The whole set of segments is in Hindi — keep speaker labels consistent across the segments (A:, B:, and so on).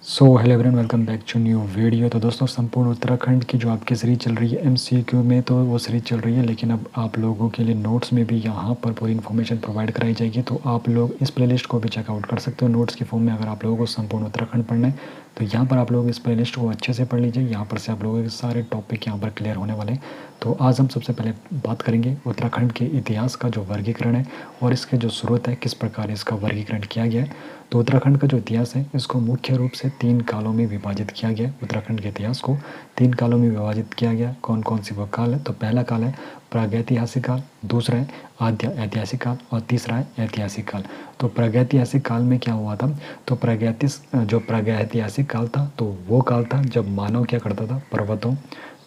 A: So hello everyone, welcome back to new video. तो दोस्तों, संपूर्ण उत्तराखंड की जो आपकी सीरीज चल रही है एमसीक्यू में, तो वो सीरीज चल रही है, लेकिन अब आप लोगों के लिए नोट्स में भी यहाँ पर पूरी इन्फॉर्मेशन प्रोवाइड कराई जाएगी। तो आप लोग इस प्लेलिस्ट को भी चेकआउट कर सकते हो नोट्स के फॉर्म में। अगर आप लोगों को संपूर्ण उत्तराखंड पढ़ना है तो यहाँ पर आप लोग इस प्लेलिस्ट को अच्छे से पढ़ लीजिए। यहाँ पर से आप लोगों के सारे टॉपिक यहाँ पर क्लियर होने वाले हैं। तो आज हम सबसे पहले बात करेंगे उत्तराखंड के इतिहास का जो वर्गीकरण है और इसके जो स्रोत है, किस प्रकार इसका वर्गीकरण किया गया है। तो उत्तराखंड का जो इतिहास है इसको मुख्य रूप से 3 कालों में विभाजित किया गया है। उत्तराखंड के इतिहास को 3 कालों में विभाजित किया गया। कौन कौन सी वो काल है? तो पहला काल है प्रागैतिहासिक काल, दूसरा है आद्य ऐतिहासिक काल और तीसरा है ऐतिहासिक काल। तो प्रागैतिहासिक काल में क्या हुआ था? तो प्रागैतिहासिक काल था तो वो काल था जब मानव क्या करता था, पर्वतों,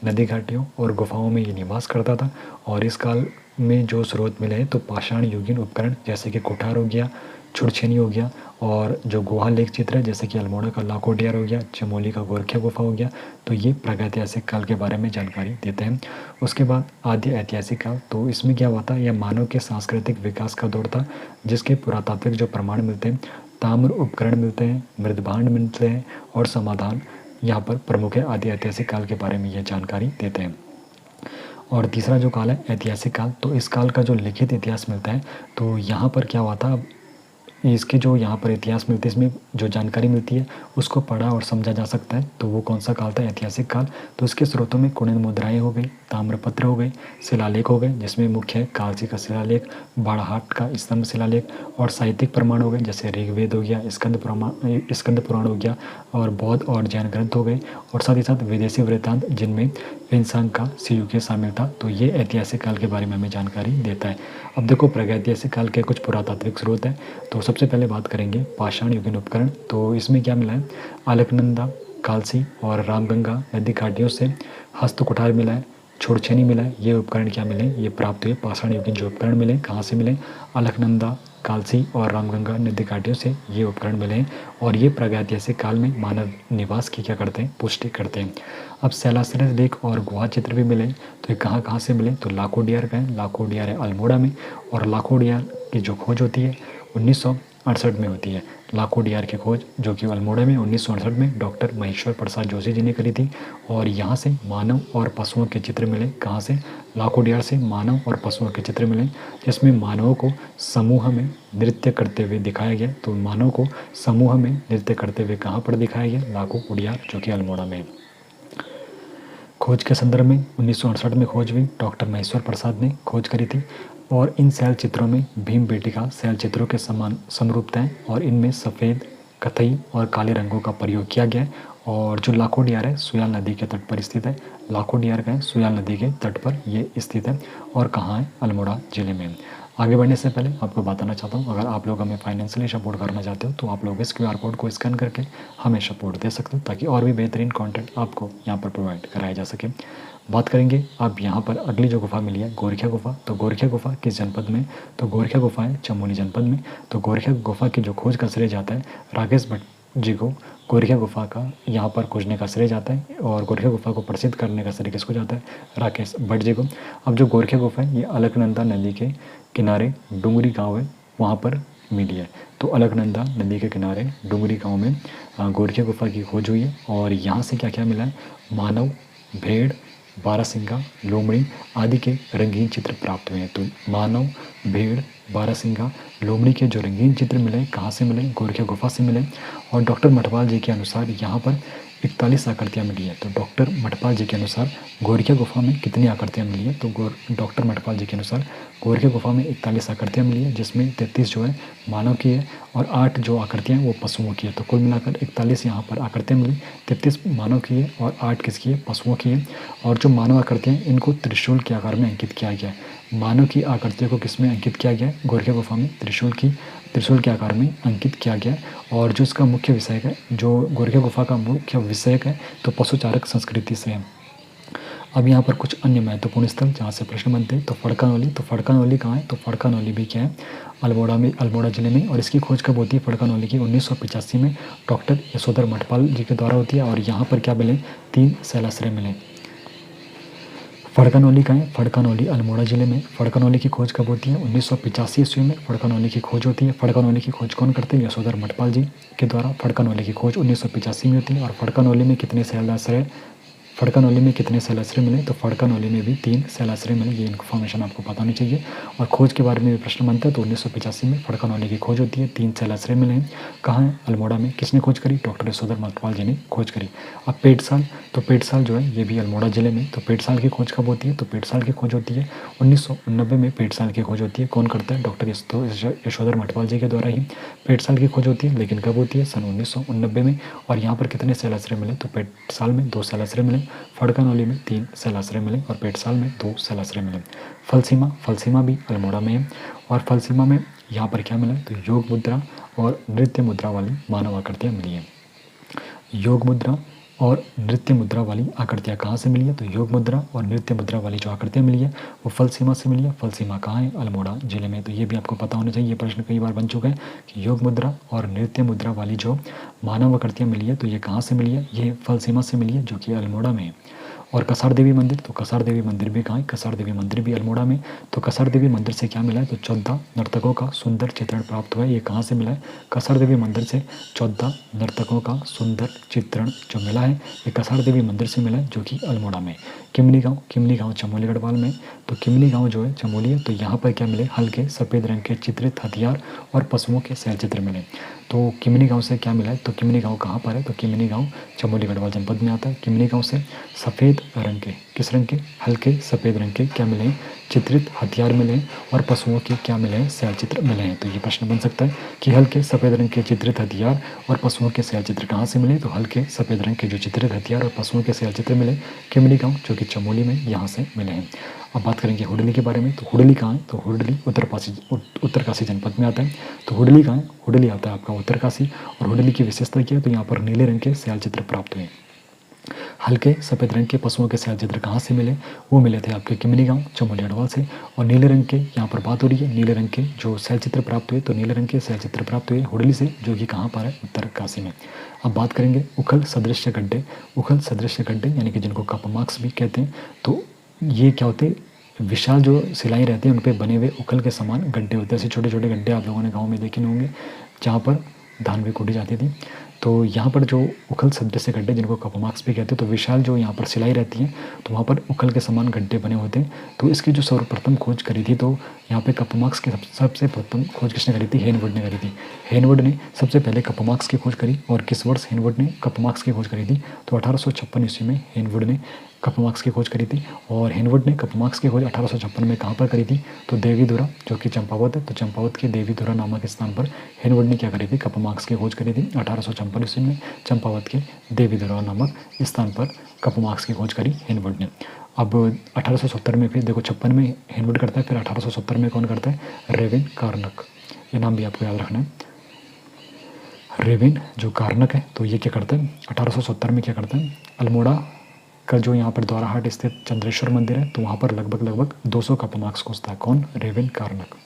A: नदी घाटियों और गुफाओं में ये निवास करता था। और इस काल में जो स्रोत मिले हैं तो पाषाण युगीन उपकरण जैसे कि कुठार हो गया, छुड़छेनी हो गया, और जो गुहा लेख चित्र है जैसे कि अल्मोड़ा का लाखोटियार हो गया, चमोली का गोरखिया गुफा हो गया। तो ये प्रागैतिहासिक काल के बारे में जानकारी देते हैं। उसके बाद आद्य ऐतिहासिक काल, तो इसमें क्या हुआ था? यह मानव के सांस्कृतिक विकास का दौर था जिसके पुरातात्विक जो प्रमाण मिलते हैं, ताम्र उपकरण मिलते हैं, मृदभांड मिलते हैं और समाधान यहाँ पर प्रमुख है। आदि ऐतिहासिक काल के बारे में यह जानकारी देते हैं। और तीसरा जो काल है ऐतिहासिक काल, तो इस काल का जो लिखित इतिहास मिलता है, तो यहाँ पर क्या हुआ था, इसके जो यहाँ पर इतिहास मिलते हैं, इसमें जो जानकारी मिलती है उसको पढ़ा और समझा जा सकता है। तो वो कौन सा काल था? ऐतिहासिक काल। तो इसके स्रोतों में कुणिल मुद्राएं हो गई, ताम्रपत्र हो गए, शिलालेख हो गए जिसमें मुख्य है कालसी का शिलालेख, बाड़ाहाट का स्तंभ शिलालेख, और साहित्यिक प्रमाण हो गए जैसे ऋग्वेद हो गया, स्कंद पुराण हो गया, और बौद्ध और जैन ग्रंथ हो गए, और साथ ही साथ विदेशी वृत्तांत जिनमें विंसांग का सियुके शामिल था। तो ये ऐतिहासिक काल के बारे में हमें जानकारी देता है। अब देखो, प्रागैतिहासिक काल के कुछ पुरातात्विक स्रोत हैं। तो सबसे पहले बात करेंगे पाषाण युगीन उपकरण। तो इसमें क्या मिला है? अलकनंदा, कालसी और रामगंगा नदी घाटियों से हस्त कुठार मिला है, छुड़छेनी मिला है। ये उपकरण क्या मिले? ये प्राप्त हुए पाषाण युगीन जो उपकरण मिले। कहाँ से मिले? अलकनंदा, कालसी और रामगंगा नदी घाटियों से ये उपकरण मिले हैं। और ये प्रागैतिहासिक काल में मानव निवास की क्या करते हैं? पुष्टि करते हैं। अब शैलाश्रय लेख और गुहा चित्र भी मिले। तो ये कहाँ कहाँ से मिले? तो लाखोटियार का है, लाखोटियार है अल्मोड़ा में। और लाखोटियार की जो खोज होती है 1968 में होती है। लाखोटियार की खोज जो कि अल्मोड़ा में 1968 में डॉक्टर महेश्वर प्रसाद जोशी जी ने करी थी। और यहाँ से मानव और पशुओं के चित्र मिले। कहाँ से? लाखोटियार से मानव और पशुओं के चित्र मिले, जिसमें मानवों को समूह में नृत्य करते हुए दिखाया गया। तो मानव को समूह में नृत्य करते हुए कहाँ पर दिखाया गया? लाखोटियार जो कि अल्मोड़ा में। खोज के संदर्भ में 1968 में खोज हुई, डॉक्टर महेश्वर प्रसाद ने खोज करी थी। और इन शैल चित्रों में भीम बेटिका शैल चित्रों के समान समरूपता है, और इनमें सफ़ेद, कथई और काले रंगों का प्रयोग किया गया है। और जो लाखोटियार है सुयाल नदी के तट पर स्थित है। लाखोटियार का है सुयाल नदी के तट पर ये स्थित है। और कहाँ है? अल्मोड़ा जिले में। आगे बढ़ने से पहले आपको बताना चाहता हूँ, अगर आप लोग हमें फाइनेंशियली सपोर्ट करना चाहते हो तो आप लोग इस QR कोड को स्कैन करके हमें सपोर्ट दे सकते हो, ताकि और भी बेहतरीन कंटेंट आपको यहाँ पर प्रोवाइड कराया जा सके। बात करेंगे अब यहाँ पर अगली जो गुफा मिली है गोरखिया गुफा। तो गोरखिया गुफा किस जनपद में? तो गोरखिया गुफा है चमोली जनपद में। तो गोरखिया गुफा की जो खोज का श्रेय जाता है राकेश भट्ट जी को। गोरखिया गुफा का यहाँ पर खोजने का श्रेय जाता है, और गोरखिया गुफा को प्रसिद्ध करने का श्रेय किसको जाता है? राकेश भट्ट जी को। अब जो गोरखिया गुफा है ये अलकनंदा नदी के किनारे डुंगरी गांव है, वहाँ पर मिली है। तो अलकनंदा नदी के किनारे डुंगरी गांव में गोरखिया गुफा की खोज हुई है। और यहाँ से क्या क्या मिला है? मानव, भेड़, बारहसिंगा, लोमड़ी आदि के रंगीन चित्र प्राप्त हुए हैं। तो मानव, भेड़, बारहसिंगा, लोमड़ी के जो रंगीन चित्र मिले, कहाँ से मिले? गोरखिया गुफा से मिले। और डॉक्टर मठपाल जी के अनुसार यहाँ पर 41 आकृतियाँ मिली है। तो डॉक्टर मठपाल जी के अनुसार गोरखिया गुफा में कितनी आकृतियाँ मिली है? तो डॉक्टर मठपाल जी के अनुसार गोरखिया गुफा में 41 आकृतियाँ मिली है, जिसमें 33 जो है मानव की है और 8 जो आकृतियाँ हैं वो पशुओं की है। तो कुल मिलाकर 41 यहाँ पर आकृतियाँ मिली, 33 मानव की है और 8 किसकी है? पशुओं की है। और जो मानव आकृतियाँ हैं इनको त्रिशूल के आकार में अंकित किया गया है। मानव की आकृतियों को किस में अंकित किया गया है? गोरखिया गुफा में त्रिशूल के आकार में अंकित किया गया है। और जो इसका मुख्य विषय है, जो गोरखिया गुफा का मुख्य विषय है, तो पशुचारक संस्कृति से है। अब यहाँ पर कुछ अन्य महत्वपूर्ण स्थल जहाँ से प्रश्न बनते हैं। तो फड़कानौली। तो फड़कानौली कहाँ है? तो फड़कानौली भी क्या है? अल्मोड़ा जिले में। और इसकी खोज कब होती है फड़कानौली की? 1985 में डॉक्टर यशोधर मठपाल जी के द्वारा होती है। और यहाँ पर क्या मिले? 3 शैलाश्रय मिले। फड़कनौली कहाँ है? फड़कनौली अल्मोड़ा जिले में। फड़कनौली की खोज कब होती है? 1985 ईस्वी में फड़कनौली की खोज होती है। फड़कनौली की खोज कौन करते हैं? यशोधर मठपाल जी के द्वारा फड़कनौली की खोज 1985 में होती है। और फड़कनौली में कितने शैलाश्रय फड़कनौली में कितने शैलाश्रय मिले? तो फड़कनौली में भी 3 शैलाश्रय मिले। ये इन्फॉर्मेशन आपको पता होनी चाहिए। और खोज के बारे में भी प्रश्न बनता है। तो 1985 में फड़कनौली की खोज होती है, 3 शैलाश्रय मिले हैं। कहाँ है? अल्मोड़ा में। किसने खोज करी? डॉक्टर यशोधर मठपाल जी ने खोज करी। अब पेटसाल, तो पेटसाल जो है ये भी अल्मोड़ा जिले में। तो पेटसाल की खोज कब होती है? तो पेटसाल की खोज होती है 1990 में। पेटसाल की खोज होती है, कौन करता है? डॉक्टर यशोधर मठपाल जी के द्वारा ही पेटसाल की खोज होती है। लेकिन कब होती है? सन 1990 में। और यहाँ पर कितने शैलाश्रय मिले? तो पेटसाल में 2 शैलाश्रय मिले, फड़कनौली में 3 शैलाश्रय मिले और पेटसाल में 2 शैलाश्रय मिले। फलसीमा, फलसीमा भी अल्मोड़ा में है। और फलसीमा में यहाँ पर क्या मिला? तो योग मुद्रा और नृत्य मुद्रा वाली मानव आकृतियाँ मिली हैं। योग मुद्रा और नृत्य मुद्रा वाली आकृतियाँ कहाँ से मिली है? तो योग मुद्रा और नृत्य मुद्रा वाली जो आकृतियाँ मिली है वो फलसीमा से मिली है। फलसीमा कहाँ है? अल्मोड़ा जिले में। तो ये भी आपको पता होना चाहिए, ये प्रश्न कई बार बन चुका है कि योग मुद्रा और नृत्य मुद्रा वाली जो मानव आकृतियाँ मिली है तो ये कहाँ से मिली है? ये फलसीमा से मिली है, जो कि अल्मोड़ा में है। और कसार देवी मंदिर, तो कसार देवी मंदिर भी कहाँ है? कसार देवी मंदिर भी अल्मोड़ा में। तो कसार देवी मंदिर से क्या मिला है? तो 14 नर्तकों का सुंदर चित्रण प्राप्त हुआ है। ये कहाँ से मिला है? कसार देवी मंदिर से 14 नर्तकों का सुंदर चित्रण जो मिला है ये कसार देवी मंदिर से मिला है, जो कि अल्मोड़ा में। किमली गाँव, किमली गाँव चमोली गढ़वाल में। तो किमली गाँव जो है चमोली है। तो यहाँ पर क्या मिले? हल्के सफ़ेद रंग के चित्रित हथियार और पशुओं के शैल चित्र मिले। तो किमनी गाँव से क्या मिला है? तो किमनी गाँव कहाँ पर है? तो किमनी गाँव चमोली गढ़वाल जनपद में आता है। किमनी गाँव से सफ़ेद रंग के, किस रंग के? हल्के सफ़ेद रंग के क्या मिले हैं? चित्रित हथियार मिले हैं और पशुओं के क्या मिले हैं? शैल चित्र मिले हैं। तो ये प्रश्न बन सकता है कि हल्के सफ़ेद रंग के चित्रित हथियार और पशुओं के शैल चित्र कहाँ से मिले? तो हल्के सफ़ेद रंग के जो चित्रित हथियार और पशुओं के शैल चित्र मिले किमनी गाँव, जो कि चमोली में, यहाँ से मिले हैं। अब बात करेंगे हुडली के बारे में। तो हुडली कहाँ है? तो हुडली उत्तरकाशी जनपद में आता है। तो हुडली कहाँ है? हुडली आता है आपका उत्तरकाशी। और हुडली की विशेषता क्या है? तो यहाँ पर नीले रंग के शैल चित्र प्राप्त हुए। हल्के सफ़ेद रंग के पशुओं के शैल चित्र कहाँ से मिले? वो मिले थे आपके किमनी गाँव चमोली गढ़वाल से। और नीले रंग के, यहाँ पर बात हो रही है नीले रंग के जो शैल चित्र प्राप्त हुए, तो नीले रंग के शैल चित्र प्राप्त हुए हुडली से, जो कि कहाँ पर है? उत्तरकाशी में। अब बात करेंगे उखल सदृश्य गड्ढे। उखल सदृश्य गड्ढे यानी कि जिनको कप मार्क्स भी कहते हैं। तो ये क्या होते हैं? विशाल जो सिलाई रहती है उन पर बने हुए उखल के समान गड्ढे होते हैं। ऐसे छोटे छोटे गड्ढे आप लोगों ने गाँव में देखे होंगे जहाँ पर धान भी कूटी जाती थी। तो यहाँ पर जो उखल सदृश्य गड्ढे जिनको कपमार्क्स भी कहते हैं, तो विशाल जो यहाँ पर सिलाई रहती है तो वहाँ पर उखल के समान गड्ढे बने होते हैं। तो इसकी जो सर्वप्रथम खोज करी थी, तो यहाँ पे कपमार्क्स की सबसे प्रथम खोज किसने करी थी? हेनवुड ने करी थी। हेनवुड ने सबसे पहले कपमार्क्स की खोज करी। और किस वर्ष हेनवुड ने कपमार्क्स की खोज करी थी? तो 1856 ईस्वी में हेनवुड ने कपमार्क्स की खोज करी थी। और हेनवुड ने कपमार्क्स की खोज 1856 में कहाँ पर करी थी? तो देवीधुरा, जो कि चंपावत है। तो चंपावत के देवीधुरा नामक स्थान पर हेनवुड ने क्या करी थी? कपमार्क्स की खोज करी थी 1856 ईस्वी में। चंपावत के देवीधुरा नामक स्थान पर कपमार्क्स की खोज करी हेनवुड ने। अब 1870 में फिर देखो 56 में हेनवुड करता है, फिर 1870 में कौन करता है? रेवेन कार्नक। ये नाम भी आपको याद रखना है। रेवेन जो कार्नक है, तो ये क्या करता है? 1870 में क्या करता है? अल्मोड़ा का जो यहाँ पर द्वाराहाट स्थित चंद्रेश्वर मंदिर है, तो वहाँ पर लगभग 200 कपमार्क्स खोजता है। कौन? रेवेन कार्नक।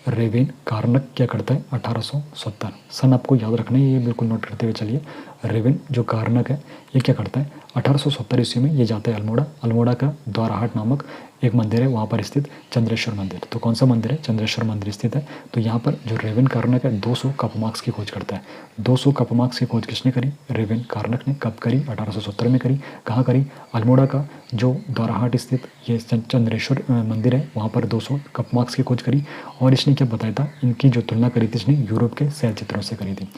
A: रेवेन कार्नक क्या करता है? 1870 सन आपको याद रखना है, ये बिल्कुल नोट करते हुए चलिए। रेवेन जो कार्नक है ये क्या करता है? 1870 ईस्वी में ये जाता है अल्मोड़ा। अल्मोड़ा का द्वाराहाट नामक एक मंदिर है, वहाँ पर स्थित चंद्रेश्वर मंदिर। तो कौन सा मंदिर है? चंद्रेश्वर मंदिर स्थित है। तो यहाँ पर जो रेवेन कार्नक है 200 कपमार्क्स की खोज करता है। 200 कपमार्क्स की खोज किसने करी? रेवेन कार्नक ने। कब करी? 1870 में करी। कहाँ करी? अल्मोड़ा का जो द्वाराहाट स्थित ये चंद्रेश्वर मंदिर है वहाँ पर 200 कपमार्क्स की खोज करी। और इसने क्या बताया था? इनकी जो तुलना करी थी इसने यूरोप के शैल चित्रों से करी थी।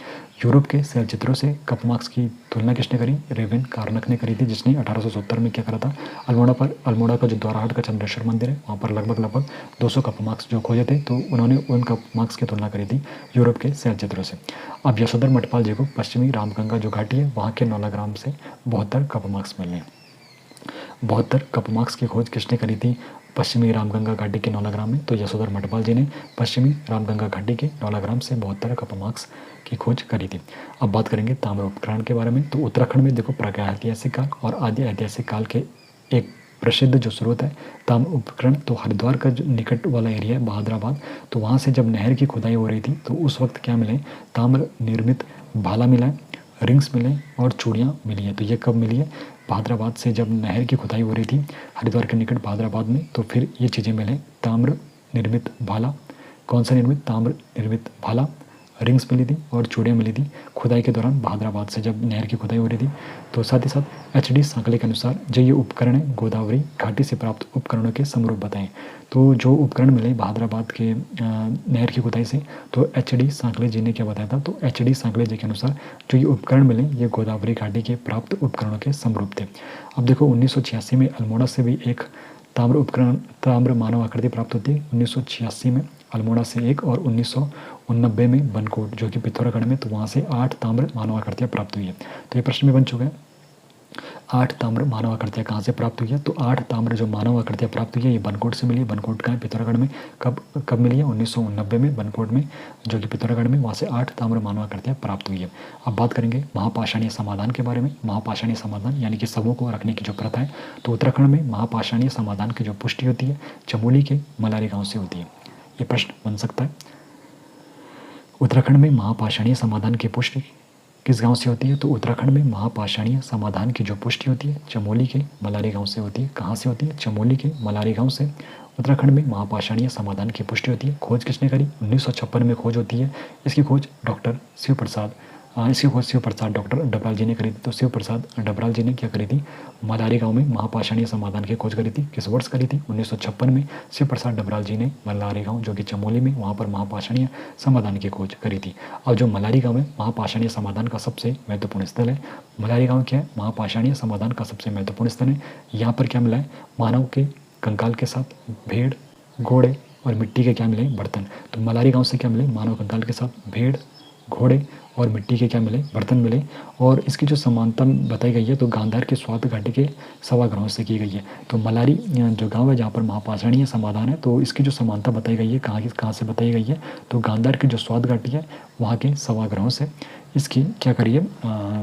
A: यूरोप के शैल चित्रों से कपमार्क्स की तुलना किसने करी? रेवेन कार्नक ने करी थी, जिसने 1870 में क्या करा था? अल्मोड़ा का जो द्वाराहाट का चंद्रेश्वर मंदिर है वहाँ पर लगभग 200 कपमार्क्स जो खोजे थे, तो उन्होंने उन कपमार्क्स की तुलना करी थी यूरोप के शैल चित्रों से। अब यशोधर मठपाल जी को पश्चिमी रामगंगा जो घाटी है वहाँ के नौलाग्राम से 72 कपमार्क्स मिले हैं। 72 कपमार्क्स की खोज किसने करी थी पश्चिमी रामगंगा घाटी के नौलाग्राम में? तो यशोधर मठपाल जी ने पश्चिमी रामगंगा घाटी के नौलाग्राम से 72 कपमार्क्स की खोज करी थी। अब बात करेंगे ताम्र उपकरण के बारे में। तो उत्तराखंड में देखो प्रागैतिहासिक काल और आदि ऐतिहासिक काल के एक प्रसिद्ध जो स्रोत है ताम्र उपकरण, तो हरिद्वार का जो निकट वाला एरिया है बहादुराबाद, तो वहाँ से जब नहर की खुदाई हो रही थी तो उस वक्त क्या मिले? ताम्र निर्मित भाला मिला है, रिंग्स मिले और चूड़ियाँ मिली हैं। तो ये कब मिली है? भादराबाद से जब नहर की खुदाई हो रही थी हरिद्वार के निकट भादराबाद में, तो फिर ये चीज़ें मिले। ताम्र निर्मित भाला, कौन सा निर्मित? ताम्र निर्मित भाला, रिंग्स मिली थी और चूड़ियाँ मिली थी खुदाई के दौरान भादराबाद से जब नहर की खुदाई हो रही थी। तो साथ ही साथ एच.डी. सांकले के अनुसार जो ये उपकरण है गोदावरी घाटी से प्राप्त उपकरणों के समरूप बताएं। तो जो उपकरण मिले भादराबाद के नहर की खुदाई से, तो एच.डी. सांकले जी ने क्या बताया था? तो एच.डी. सांकले जी के अनुसार जो ये उपकरण मिले ये गोदावरी घाटी के प्राप्त उपकरणों के समरूप थे। अब देखो 1986 में अल्मोड़ा से भी एक ताम्र मानव आकृति प्राप्त होती है। 1986 में अल्मोड़ा से एक, और 1989 में बनकोट जो कि पिथौरागढ़ में, तो वहाँ से 8 ताम्र मानव आकृतियाँ प्राप्त हुई है। तो ये प्रश्न में बन चुका है 8 ताम्र मानव आकृतियाँ कहाँ से प्राप्त हुई है? तो 8 ताम्र जो मानव आकृतियाँ प्राप्त हुई है ये बनकोट से मिली है। बनकोट का है पिथौरागढ़ में। कब मिली है? 1989 में बनकोट में जो कि पिथौरागढ़ में, वहाँ से 8 ताम्र मानव आकृतियाँ प्राप्त हुई है। अब बात करेंगे महापाषाणीय समाधान के बारे में। महापाषाणीय समाधान यानी कि सबों को रखने की जो प्रथा है, तो उत्तराखंड में महापाषाणीय समाधान की जो पुष्टि होती है चमोली के मलारी गाँव से होती है। ये प्रश्न बन सकता है। उत्तराखंड में महापाषाणीय समाधान की पुष्टि किस गांव से होती है? तो उत्तराखंड में महापाषाणीय समाधान की जो पुष्टि होती है चमोली के मलारी गांव से होती है। कहाँ से होती है? चमोली के मलारी गांव से उत्तराखंड में महापाषाणीय समाधान की पुष्टि होती है। खोज किसने करी? 1956 में खोज होती है। इसकी खोज डॉक्टर शिव प्रसाद डॉक्टर डबराल जी ने करी थी। तो शिव प्रसाद डबराल जी ने क्या करी थी? मलारी गांव में महापाषाणीय समाधान की खोज करी थी। किस वर्ष करी थी? 1956 में शिव प्रसाद डबराल जी ने मलारी गांव जो कि चमोली में, वहाँ पर महापाषाणीय समाधान की खोज करी थी। और जो मलारी गांव है महापाषाणीय समाधान का सबसे महत्वपूर्ण स्थल है। मलारी गांव क्या है? महापाषाणीय समाधान का सबसे महत्वपूर्ण स्थल है। यहाँ पर क्या मिला है? मानव के कंकाल के साथ भेड़, घोड़े और मिट्टी के क्या मिले? बर्तन। तो मलारी गाँव से क्या मिले? मानव कंकाल के साथ भेड़, घोड़े और मिट्टी के क्या मिले? बर्तन मिले। और इसकी जो समानता बताई गई है तो गांधार के स्वात घाटी के सभागृहों से की गई है। तो मलारी जो गांव है जहाँ पर महापाषाणीय समाधान है, तो इसकी जो समानता बताई गई है कहाँ से बताई गई है? तो गांधार की जो स्वात घाटी है वहाँ के सभागृहों से इसकी क्या करिए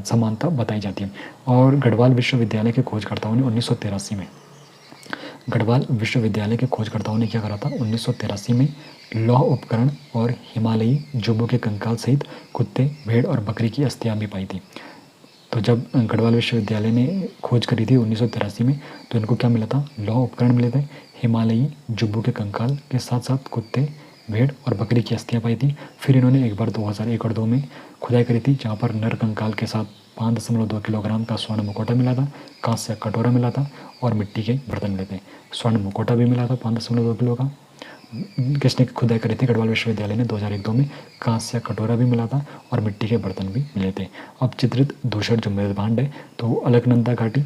A: समानता बताई जाती है। और गढ़वाल विश्वविद्यालय के खोजकर्ताओं ने 1983 में गढ़वाल विश्वविद्यालय के खोजकर्ताओं ने क्या करा था? 1983 में लौह उपकरण और हिमालयी जुब्बों के कंकाल सहित कुत्ते, भेड़ और बकरी की अस्थियां भी पाई थी। तो जब गढ़वाल विश्वविद्यालय ने खोज करी थी 1983 में, तो इनको क्या मिला था? लौह उपकरण मिले थे, हिमालयी जुब्बों के कंकाल के साथ साथ कुत्ते, भेड़ और बकरी की अस्थियां पाई थी। फिर इन्होंने एक बार 2001 और 2 में खुदाई करी थी जहाँ पर नर कंकाल के साथ 5.2 किलोग्राम का स्वर्ण मुखौटा मिला था, कांस्य कटोरा मिला था और मिट्टी के बर्तन मिले थे। स्वर्ण मुखौटा भी मिला था 5.2 किलो का। किसने खुदाई करी थी? गढ़वाल विश्वविद्यालय ने 2001-2 में। कांस्य कटोरा भी मिला था और मिट्टी के बर्तन भी मिले थे। अब चित्रित धूसर जो मृदभांड है, तो अलकनंदा घाटी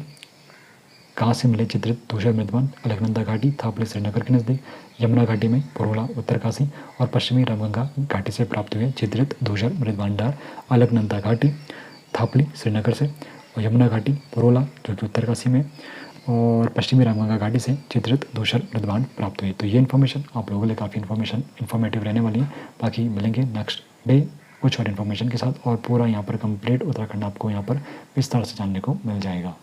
A: कहाँ से मिले? चित्रित धूसर मृदभांड अलकनंदा घाटी थापली श्रीनगर के नज़दीक, यमुना घाटी में पुरोला उत्तरकाशी और पश्चिमी रामगंगा घाटी से प्राप्त हुए चित्रित धूसर मृदभांडार अलकनंदा घाटी थापली श्रीनगर से, और यमुना घाटी पुरोला जो कि उत्तरकाशी में, और पश्चिमी रामगंगा घाटी से चित्रित धूसर मृदभांड प्राप्त हुई। तो ये इन्फॉर्मेशन आप लोगों के लिए काफ़ी इन्फॉर्मेटिव रहने वाली है। बाकी मिलेंगे नेक्स्ट डे कुछ और इन्फॉर्मेशन के साथ, और पूरा यहाँ पर कंप्लीट उत्तराखंड आपको यहाँ पर विस्तार से जानने को मिल जाएगा।